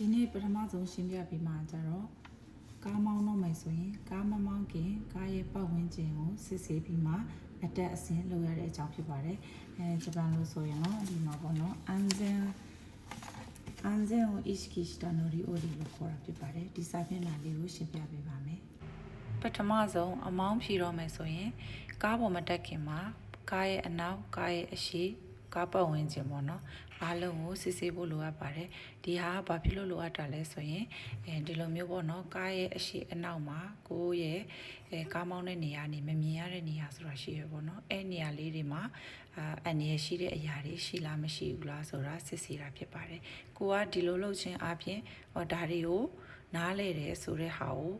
ဒီနေ့ပထမဆုံးရှင်းပြပြီးမှကျတော့ကားမောင်းတော့မယ်ဆိုရင်ကားမမောင်းခင်ကားရဲ့ပတ်ဝန်းကျင်ကိုစစ်ဆေးပြီးမှအတက်အဆင်းလုပ်ရတဲ့အကြောင်းဖြစ်ပါတယ်ဂျပန်လို့ဆိုရင်တော့ဒီမှာပေါ့နော်安全を意識した乗り降りလို့ခေါ်တာဖြစ်ပါတယ်ဒီစာမျက်နှာလေးကိုရှင်းပြပေးပါမယ်ပထမဆုံးအမောင်းဖြီတော့မယ်ဆိုရင်ကားပေါ်မတက်ခင်မှာကားရဲ့အနောက်ကားရဲ့အရှေ့ကားပတ်ဝန်းကျင်ပေါ့နော်အားလုံးကိုစစ်ဆေးဖို့လိုအပ်ပါတယ်ဒီဟာဘာဖြစ်လို့လိုအပ်တာလဲဆိုရင်ဒီလိုမျိုးပေါ့နော်ကားရဲ့အရှေ့အနောက်မှာကိုယ့်ရဲ့ကားမောင်းတဲ့နေရာနေမမြင်ရတဲ့နေရာဆိုတာရှိရပေါ့နော်အဲ့နေရာလေးတွေမှာအန္တရာယ်ရှိတဲ့အရာတွေရှိလားမရှိဘူးလားဆိုတာစစ်ဆေးတာဖြစ်ပါတယ်ကိုကဒီလိုလုပ်ခြင်းအပြင်ဒါတွေကိုနားလဲတယ်ဆိုတဲ့ဟာကို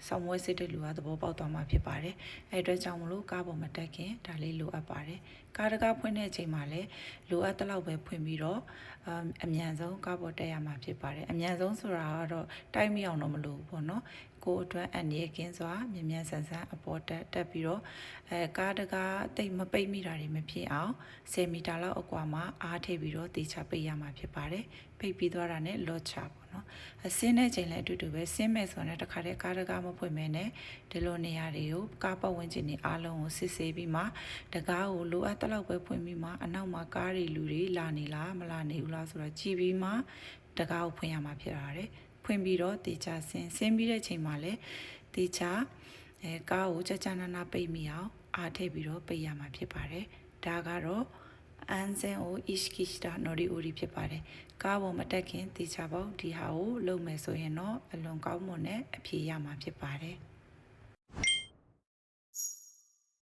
ဆောင်ဝဲစစ်တဲ့လူကသဘောပေါက်သွားမှာဖြစ်ပါတယ်။အဲအတွက်ကြောင့်မလို့ကားပေါ်မတက်ခင်ဒါလေးလိုအပ်ပါတယ်။ကားတကားဖွင့်တဲ့အချိန်မှာလည်းလိုအပ်တဲ့လောက်ပဲဖွင့်ပြီးတော့အမြန်ဆုံးကားပေါ်တက်ရမှာဖြစ်ပါတယ်။အမြန်ဆုံးဆိုတာကတော့တိုက်မိအောင်တော့မလိုဘူးပေါ့နော်။ကိုယ်အတွက်အန္တရာယ်ကင်းစွာမြ мян ဆန်ဆန်အပေါ်တက်ပြီးတော့ကားတကားတိတ်မပိတ်မိတာတွေမဖြစ်အောင်10မီတာလောက်အကွာမှာအားထိပ်ပြီးတော့တေချပိတ်ရမှာဖြစ်ပါတယ်။ပိတ်ပြီးသွားတာနဲ့လော့ချပေါ့နော်။ဆင်းတဲ့ချိန်လည်းအတူတူပဲဆင်းမဲ့ဆိုရင်တခါတည်းကားတကားမဖွင့်မဲနဲ့ဒီလိုနေရာတွေကိုကားပတ်ဝန်းကျင်တွေအားလုံးကိုစစ်ဆေးပြီးမှတကားကိုလိုအပ်တဲ့လောက်ပဲဖွင့်ပြီးမှအနောက်မှာကားတွေလူတွေလာနေလားမလာနေဘူးလားဆိုတော့ကြည့်ပြီးမှတကားကိုဖွင့်ရမှာဖြစ်ပါတယ်ဖွင့်ပြီးတော့တေချဆင်းပြီးတဲ့ချိန်မှာလည်းတေချကားကိုကြကြနာနာပိတ်မိအောင်အားထိပ်ပြီးတော့ပိတ်ရမှာဖြစ်ပါတယ်ဒါကတော့安全を意識した乗り降りဖြစ်ပါတယ်ကားပေါ်မတက်ခင်တေချပေါ့ဒီဟာကိုလုပ်မယ်ဆိုရင်တော့အလွန်ကောင်းမွန်တဲ့အဖြေရမှာဖြစ်ပါတယ်